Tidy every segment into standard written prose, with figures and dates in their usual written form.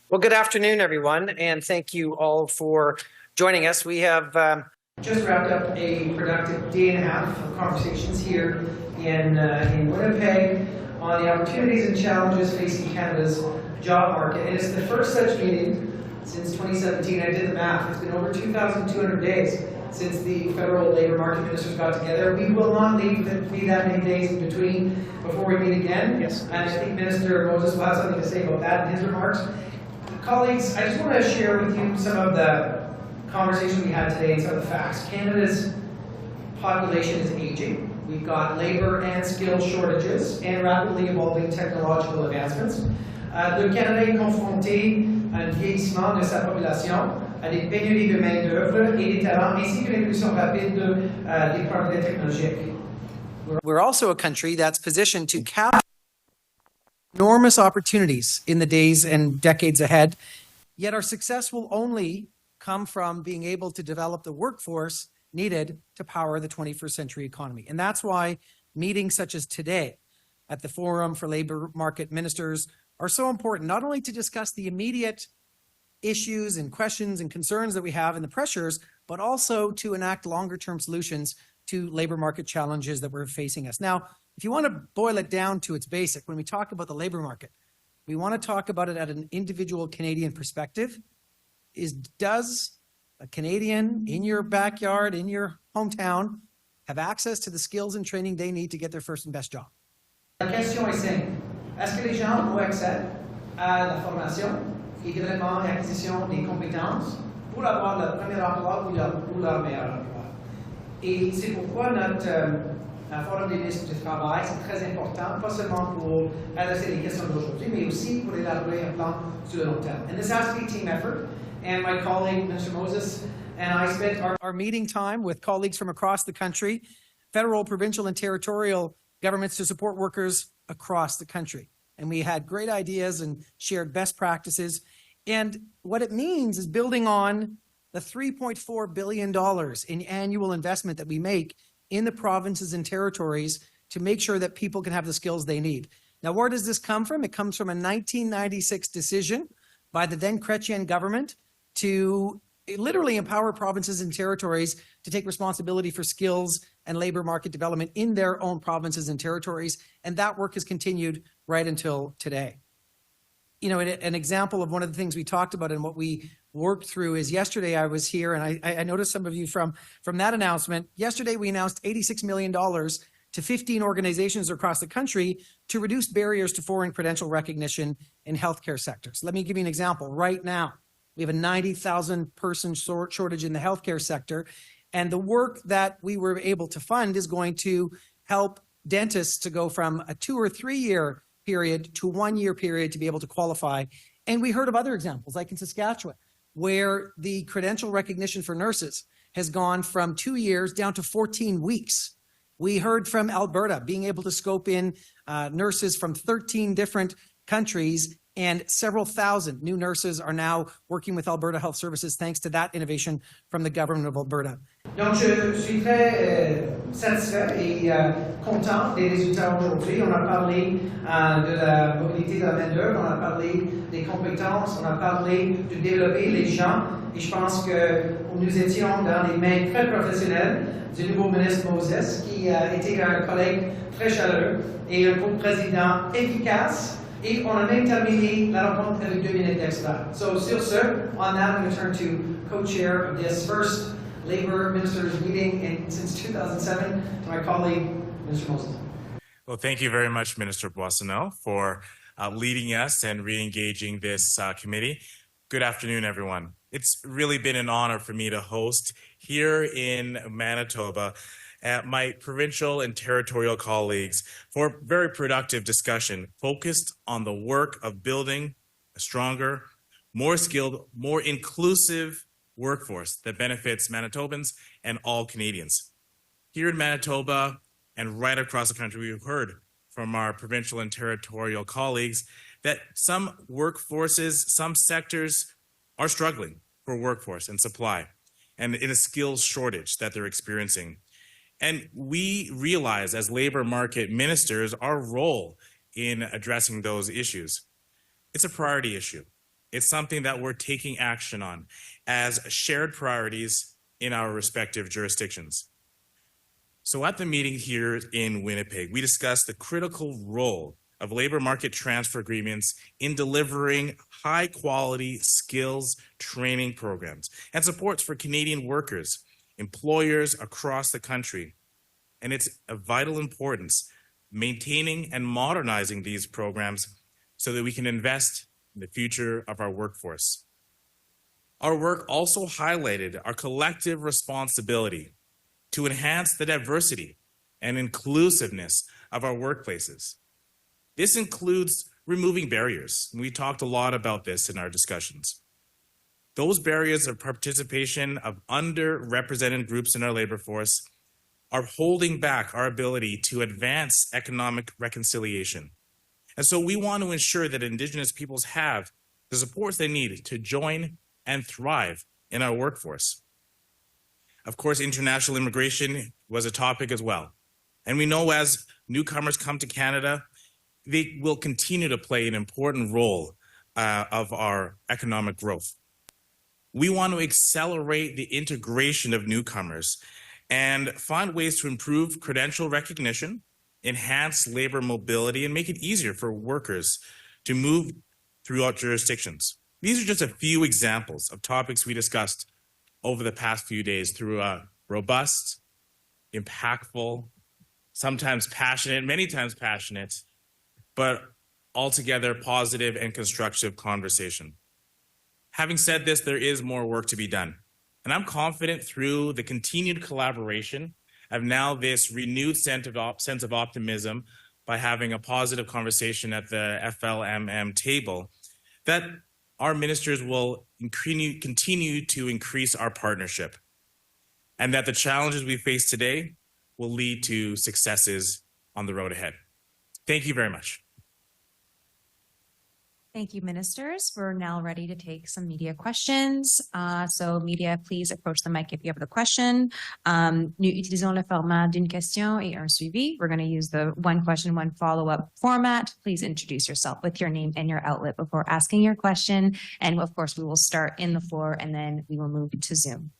Well, good afternoon, everyone, and thank you all for joining us. We have just wrapped up a productive day and a half of conversations here in Winnipeg on the opportunities and challenges facing Canada's job market. And it's the first such meeting since 2017. I did the math. It's been over 2,200 days since the federal labor market ministers got together. We will not be that many days in between before we meet again. Yes. And I think Minister Moses will have something to say about that in his remarks. Colleagues, I just want to share with you some of the conversation we had today and some of the facts. Canada's population is aging. We've got labor and skill shortages and rapidly evolving technological advancements. Le Canada est confronté à un vieillissement de sa population, à des pénuries de main-d'œuvre et des talents, ainsi qu'une évolution rapide des progrès technologiques. We're also a country that's positioned to capture enormous opportunities in the days and decades ahead, yet our success will only come from being able to develop the workforce needed to power the 21st century economy. And that's why meetings such as today at the Forum for Labor Market Ministers are so important, not only to discuss the immediate issues and questions and concerns that we have and the pressures, but also to enact longer-term solutions to labor market challenges that we're facing us. Now, if you want to boil it down to its basic, when we talk about the labor market, we want to talk about it at an individual Canadian perspective. Does a Canadian in your backyard, in your hometown, have access to the skills and training they need to get their first and best job? La question est simple. Est-ce que les gens ont accès à la formation et développement et acquisition des compétences pour avoir leur premier emploi ou leur meilleur emploi? Et c'est pourquoi notre Forum des ministres du Travail, c'est très important, pas seulement pour adresser les questions d'aujourd'hui, mais aussi pour élaborer un plan sur le long terme. And this has to be a team effort. And my colleague, Minister Moses, and I spent our meeting time with colleagues from across the country, federal, provincial, and territorial governments to support workers across the country. And we had great ideas and shared best practices. And what it means is building on the $3.4 billion in annual investment that we make in the provinces and territories to make sure that people can have the skills they need. Now, where does this come from? It comes from a 1996 decision by the then Chrétien government to literally empower provinces and territories to take responsibility for skills and labor market development in their own provinces and territories. And that work has continued right until today. You know, an example of one of the things we talked about and what we worked through is yesterday I was here, and I noticed some of you from that announcement. Yesterday we announced $86 million to 15 organizations across the country to reduce barriers to foreign credential recognition in healthcare sectors. Let me give you an example. Right now, we have a 90,000 person shortage in the healthcare sector, and the work that we were able to fund is going to help dentists to go from a 2 or 3 year period to 1 year period to be able to qualify. And we heard of other examples, like in Saskatchewan, where the credential recognition for nurses has gone from 2 years down to 14 weeks. We heard from Alberta being able to scope in nurses from 13 different countries, and several thousand new nurses are now working with Alberta Health Services thanks to that innovation from the government of Alberta. Donc, je suis très satisfait et content des résultats aujourd'hui. On a parlé de la mobilité de la main-d'œuvre, on a parlé des compétences, on a parlé de développer les gens. Et je pense que nous étions dans les mains très professionnelles du nouveau ministre Moses, qui était un collègue très chaleureux et un co-président efficace. Et on a même terminé la rencontre avec 2 minutes d'extra. So, sur ce, on that, I'm going to turn to co-chair of this first Labor Ministers meeting since 2007 to my colleague, Minister Moses. Well, thank you very much, Minister Boissonnault, for leading us and re-engaging this committee. Good afternoon, everyone. It's really been an honor for me to host here in Manitoba my provincial and territorial colleagues for a very productive discussion focused on the work of building a stronger, more skilled, more inclusive workforce that benefits Manitobans and all Canadians. Here in Manitoba and right across the country, we've heard from our provincial and territorial colleagues that some workforces, some sectors are struggling for workforce and supply and in a skills shortage that they're experiencing. And we realize as labor market ministers our role in addressing those issues. It's a priority issue. It's something that we're taking action on as shared priorities in our respective jurisdictions. So at the meeting here in Winnipeg, we discussed the critical role of labor market transfer agreements in delivering high quality skills training programs and supports for Canadian workers, employers across the country. And it's of vital importance maintaining and modernizing these programs so that we can invest in the future of our workforce. Our work also highlighted our collective responsibility to enhance the diversity and inclusiveness of our workplaces. This includes removing barriers. We talked a lot about this in our discussions. Those barriers of participation of underrepresented groups in our labor force are holding back our ability to advance economic reconciliation. And so we want to ensure that Indigenous peoples have the supports they need to join and thrive in our workforce. Of course, international immigration was a topic as well. And we know as newcomers come to Canada, they will continue to play an important role of our economic growth. We want to accelerate the integration of newcomers and find ways to improve credential recognition, enhance labor mobility, and make it easier for workers to move throughout jurisdictions. These are just a few examples of topics we discussed over the past few days through a robust, impactful, sometimes passionate, many times passionate, but altogether positive and constructive conversation. Having said this, there is more work to be done. And I'm confident through the continued collaboration of now this renewed sense of optimism by having a positive conversation at the FLMM table, that our ministers will continue to increase our partnership, and that the challenges we face today will lead to successes on the road ahead. Thank you very much. Thank you, ministers. We're now ready to take some media questions. So media, please approach the mic if you have the question. Nous utilisons le format d'une question et un suivi. We're going to use the one question, one follow-up format. Please introduce yourself with your name and your outlet before asking your question. And of course, we will start in the floor and then we will move to Zoom.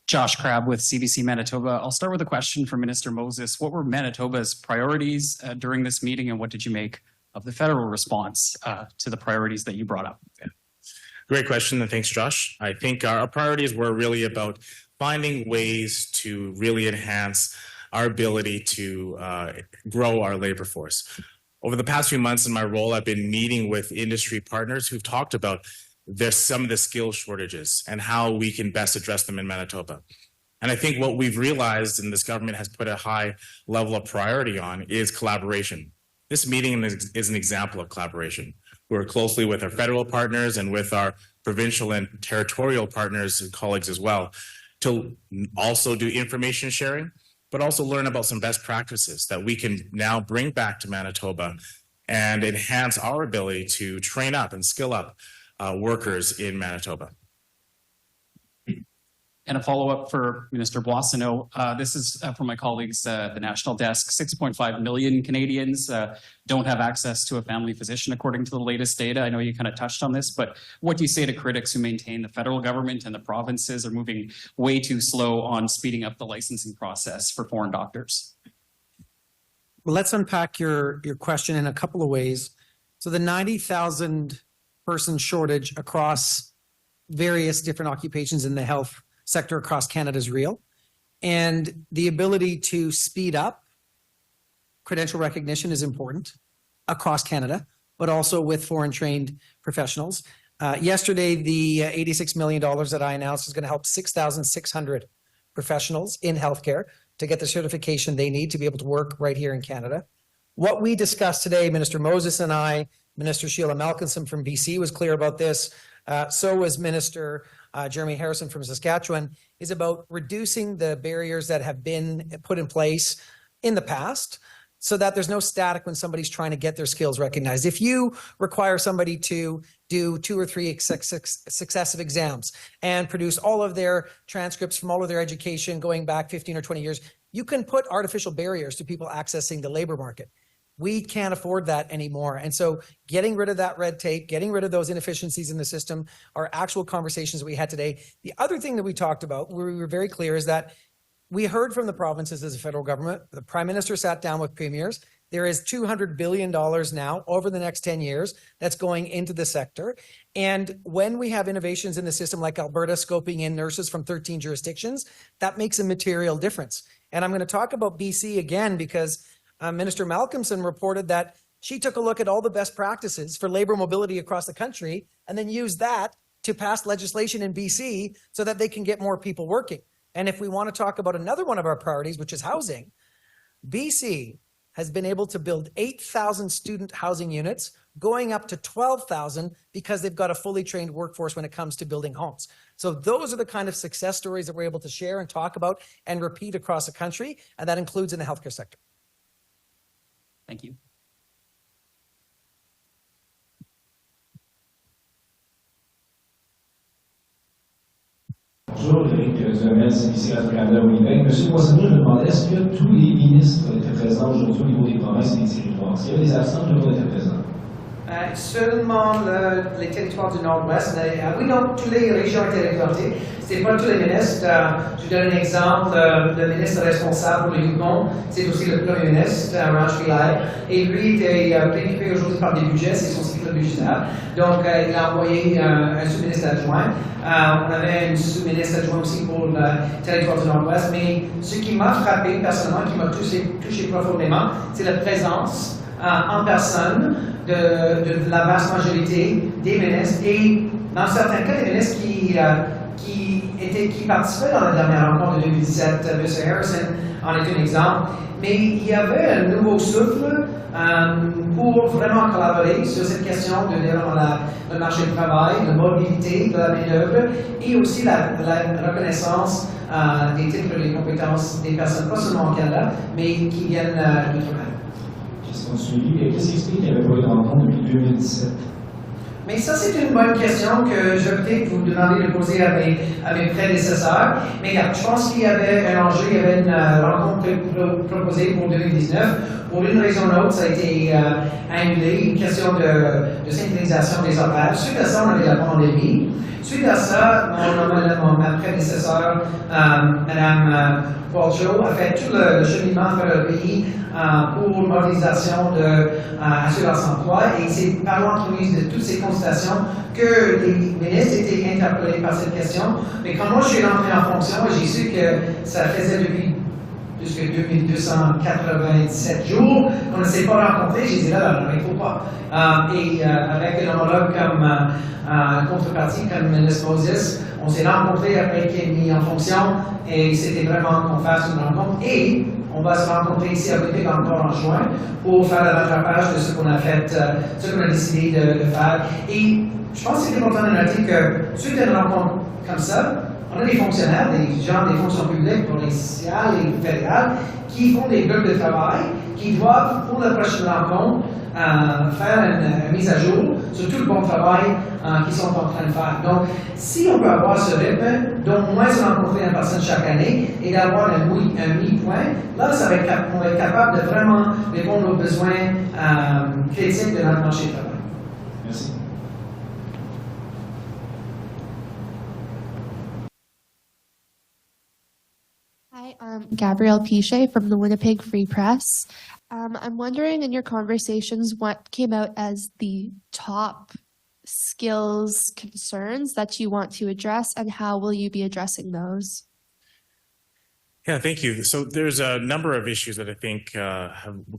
Josh Crabb with CBC Manitoba. I'll start with a question for Minister Moses. What were Manitoba's priorities during this meeting, and what did you make of the federal response to the priorities that you brought up? Yeah. Great question, and thanks, Josh. I think our priorities were really about finding ways to really enhance our ability to grow our labor force. Over the past few months in my role, I've been meeting with industry partners who've talked about some of the skill shortages and how we can best address them in Manitoba. And I think what we've realized, and this government has put a high level of priority on, is collaboration. This meeting is an example of collaboration. We work closely with our federal partners and with our provincial and territorial partners and colleagues as well to also do information sharing, but also learn about some best practices that we can now bring back to Manitoba and enhance our ability to train up and skill up workers in Manitoba. And a follow-up for Minister Boissonnault. This is from my colleagues, the National Desk. 6.5 million Canadians don't have access to a family physician, according to the latest data. I know you kind of touched on this, but what do you say to critics who maintain the federal government and the provinces are moving way too slow on speeding up the licensing process for foreign doctors? Well, let's unpack your question in a couple of ways. So the 90,000 person shortage across various different occupations in the health sector across Canada is real. And the ability to speed up credential recognition is important across Canada, but also with foreign trained professionals. Yesterday, the $86 million that I announced is going to help 6,600 professionals in healthcare to get the certification they need to be able to work right here in Canada. What we discussed today, Minister Moses and I, Minister Sheila Malcolmson from BC was clear about this. So was Minister Jeremy Harrison from Saskatchewan, is about reducing the barriers that have been put in place in the past so that there's no static when somebody's trying to get their skills recognized. If you require somebody to do 2 or 3 successive exams and produce all of their transcripts from all of their education going back 15 or 20 years, you can put artificial barriers to people accessing the labor market. We can't afford that anymore. And so getting rid of that red tape, getting rid of those inefficiencies in the system are actual conversations that we had today. The other thing that we talked about, where we were very clear, is that we heard from the provinces as a federal government. The Prime Minister sat down with premiers. There is $200 billion now over the next 10 years that's going into the sector. And when we have innovations in the system like Alberta scoping in nurses from 13 jurisdictions, that makes a material difference. And I'm going to talk about BC again because Minister Malcolmson reported that she took a look at all the best practices for labor mobility across the country and then used that to pass legislation in BC so that they can get more people working. And if we want to talk about another one of our priorities, which is housing, BC has been able to build 8,000 student housing units, going up to 12,000 because they've got a fully trained workforce when it comes to building homes. So those are the kind of success stories that we're able to share and talk about and repeat across the country, and that includes in the healthcare sector. Thank you. Bonjour, Éric Duhamel, service Radio-Canada Winnipeg. Monsieur Boissonnault, je me demandais, est-ce que tous les ministres étaient présents aujourd'hui au niveau des provinces et des territoires? S'il y avait des absents, tout le monde était présent. Seulement les territoires du Nord-Ouest, mais oui, donc toutes les régions étaient représentées. Ce n'était pas tous les ministres. Je donne un exemple. Le ministre responsable pour le Yukon, c'est aussi le Premier ministre, Raj Pillai. Et lui était préoccupé aujourd'hui par des budgets, c'est son cycle budgétaire. Donc, il a envoyé un sous-ministre adjoint. On avait un sous-ministre adjoint aussi pour le territoire du Nord-Ouest. Mais ce qui m'a frappé personnellement, qui m'a touché profondément, c'est la présence en personne de la vaste majorité des ministres et dans certains cas des ministres qui participaient dans la dernière rencontre de 2017. M. Harrison en est un exemple. Mais il y avait un nouveau souffle pour vraiment collaborer sur cette question de le marché du travail, la mobilité de la main-d'œuvre et aussi la reconnaissance des titres et des compétences des personnes, pas seulement au Canada, mais qui viennent d'outre-mer. Question suivie. Qu'est-ce qui explique qu'il n'y avait pas eu de rencontre depuis 2017? Mais ça, c'est une bonne question que je vais peut-être vous demander de poser à mes prédécesseurs. Mais je pense qu'il y avait un enjeu, il y avait une rencontre proposée pour 2019. Pour une raison ou une autre, ça a été annulé, une question de synchronisation des horaires. Suite à ça, on avait la pandémie. Suite à ça, ma prédécesseur, Mme Boissonnault, a fait tout le cheminement à travers le pays pour l'organisation de Assurance Emploi. Et c'est par l'entremise de toutes ces consultations que les ministres étaient interpellés par cette question. Mais quand moi je suis rentré en fonction, j'ai su que ça faisait depuis plus que 2297 jours qu'on ne s'est pas rencontrés. J'ai dit là, il ne faut pas. Et avec un homologue comme contrepartie, comme le ministre Moses, on s'est rencontrés après qu'il est mis en fonction et c'était vraiment qu'on fasse une rencontre. Et on va se rencontrer ici à Winnipeg encore en juin pour faire le rattrapage de ce qu'on a fait, ce qu'on a décidé de faire. Et je pense que c'est important de noter que suite à une rencontre comme ça, on a des fonctionnaires, des gens des fonctions publiques, provinciales et fédérales, qui font des groupes de travail, qui doivent, pour la prochaine rencontre, faire une mise à jour sur tout le bon travail qu'ils sont en train de faire. Donc, si on peut avoir ce rythme, d'au moins se rencontrer en personne chaque année et d'avoir un mi-point, là, on va être capable de vraiment répondre aux besoins critiques de notre marché de travail. Merci. Hi, I'm Gabrielle Pichet from the Winnipeg Free Press. I'm wondering in your conversations what came out as the top skills concerns that you want to address and how will you be addressing those? Yeah, thank you. So there's a number of issues that I think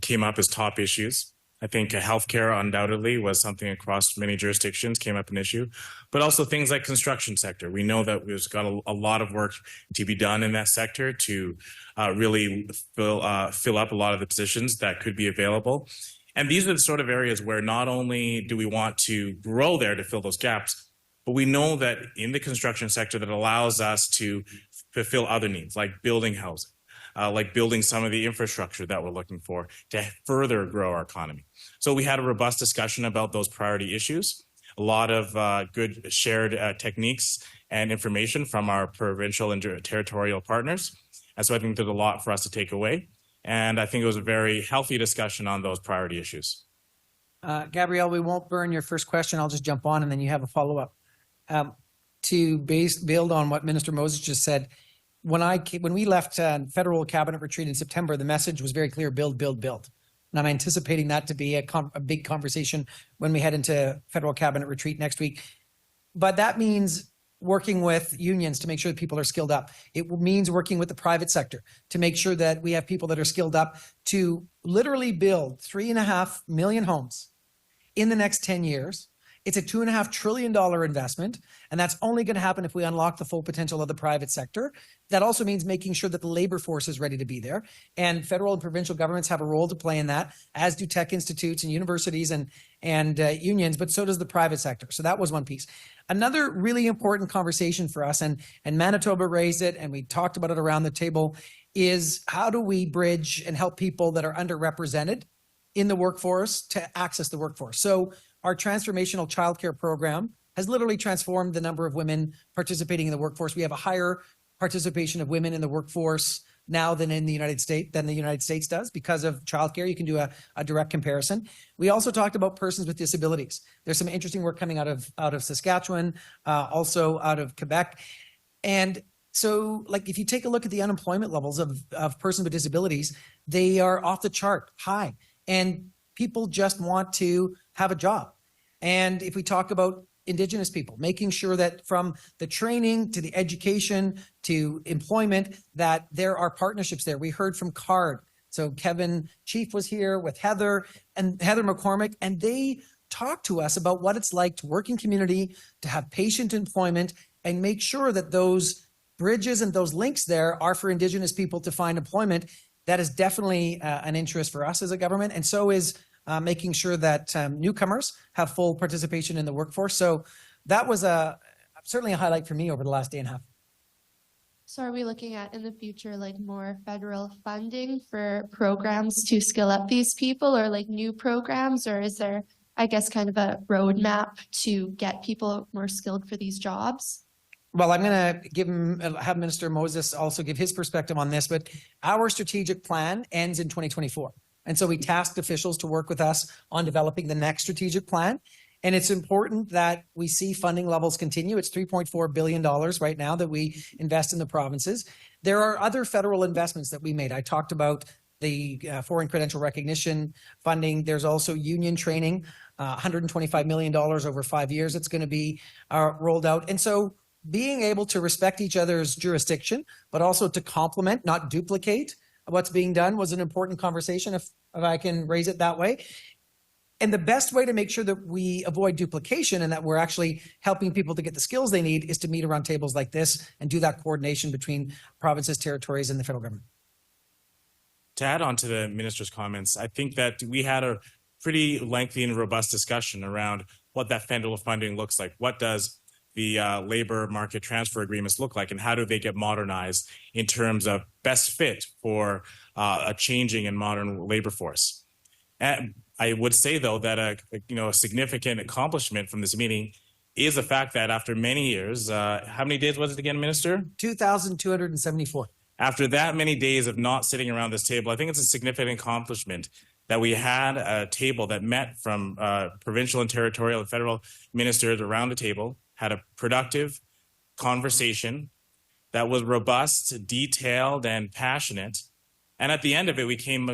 came up as top issues. I think healthcare undoubtedly was something across many jurisdictions came up an issue, but also things like construction sector. We know that we've got a lot of work to be done in that sector to really fill up a lot of the positions that could be available. And these are the sort of areas where not only do we want to grow there to fill those gaps, but we know that in the construction sector that allows us to fulfill other needs like building housing. Like building some of the infrastructure that we're looking for to further grow our economy. So we had a robust discussion about those priority issues, a lot of good shared techniques and information from our provincial and territorial partners. And so I think there's a lot for us to take away. And I think it was a very healthy discussion on those priority issues. Gabrielle, we won't burn your first question. I'll just jump on and then you have a follow-up. To build on what Minister Moses just said, when we left federal cabinet retreat in September, the message was very clear: build, build, build. And I'm anticipating that to be a big conversation when we head into federal cabinet retreat next week. But that means working with unions to make sure that people are skilled up. It means working with the private sector to make sure that we have people that are skilled up to literally build 3.5 million homes in the next 10 years. It's a $2.5 trillion investment, and that's only going to happen if we unlock the full potential of the private sector. That also means making sure that the labor force is ready to be there, and federal and provincial governments have a role to play in that, as do tech institutes and universities and unions, but so does the private sector. So that was one piece. Another really important conversation for us, and Manitoba raised it, and we talked about it around the table, is how do we bridge and help people that are underrepresented in the workforce to access the workforce? So our transformational childcare program has literally transformed the number of women participating in the workforce. We have a higher participation of women in the workforce now than the United States does because of childcare. You can do a direct comparison. We also talked about persons with disabilities. There's some interesting work coming out of Saskatchewan, also out of Quebec. And so, like, if you take a look at the unemployment levels of persons with disabilities, they are off the chart high. And people just want to have a job. And if we talk about Indigenous people, making sure that from the training to the education to employment, that there are partnerships there. We heard from CARD. So Kevin Chief was here with Heather McCormick, and they talked to us about what it's like to work in community, to have patient employment, and make sure that those bridges and those links there are for Indigenous people to find employment. That is definitely an interest for us as a government, and so is making sure that newcomers have full participation in the workforce. So that was certainly a highlight for me over the last day and a half. So are we looking at in the future like more federal funding for programs to skill up these people, or like new programs, or is there, I guess, kind of a roadmap to get people more skilled for these jobs? Well, I'm going to have Minister Moses also give his perspective on this, but our strategic plan ends in 2024. And so we tasked officials to work with us on developing the next strategic plan. And it's important that we see funding levels continue. It's $3.4 billion right now that we invest in the provinces. There are other federal investments that we made. I talked about the foreign credential recognition funding. There's also union training, $125 million over 5 years. It's going to be rolled out. And so being able to respect each other's jurisdiction, but also to complement, not duplicate what's being done, was an important conversation, if I can raise it that way. And the best way to make sure that we avoid duplication and that we're actually helping people to get the skills they need is to meet around tables like this and do that coordination between provinces, territories, and the federal government. To add on to the minister's comments, I think that we had a pretty lengthy and robust discussion around what that federal funding looks like. What does the labor market transfer agreements look like, and how do they get modernized in terms of best fit for a changing and modern labor force? And I would say, though, that a significant accomplishment from this meeting is the fact that after many years, how many days was it again, Minister? 2,274. After that many days of not sitting around this table, I think it's a significant accomplishment that we had a table that met from provincial and territorial and federal ministers around the table, had a productive conversation that was robust, detailed, and passionate. And at the end of it, we came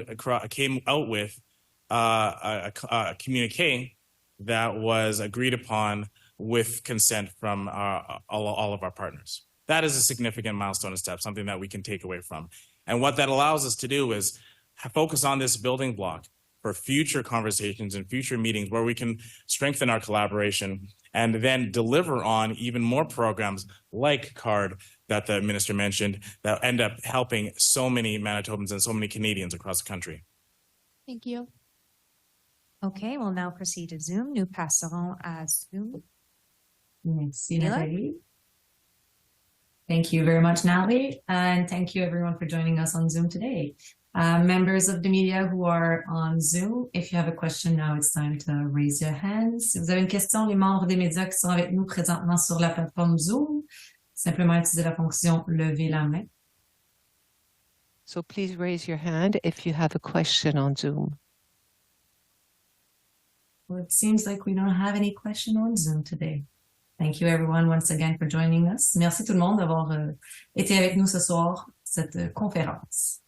out with a communique that was agreed upon with consent from all of our partners. That is a significant milestone and step, something that we can take away from. And what that allows us to do is focus on this building block for future conversations and future meetings where we can strengthen our collaboration and then deliver on even more programs like CARD that the minister mentioned that end up helping so many Manitobans and so many Canadians across the country. Thank you. Okay, we'll now proceed to Zoom. Nous passerons à Zoom. Merci, Mila? Nathalie. Thank you very much, Natalie, and thank you everyone for joining us on Zoom today. Members of the media who are on Zoom, if you have a question now, it's time to raise your hand. Si vous avez une question, les membres des médias qui sont avec nous présentement sur la plateforme Zoom, simplement utiliser la fonction lever la main. So please raise your hand if you have a question on Zoom. Well, it seems like we don't have any question on Zoom today. Thank you everyone once again for joining us. Merci tout le monde d'avoir été avec nous ce soir, cette conférence.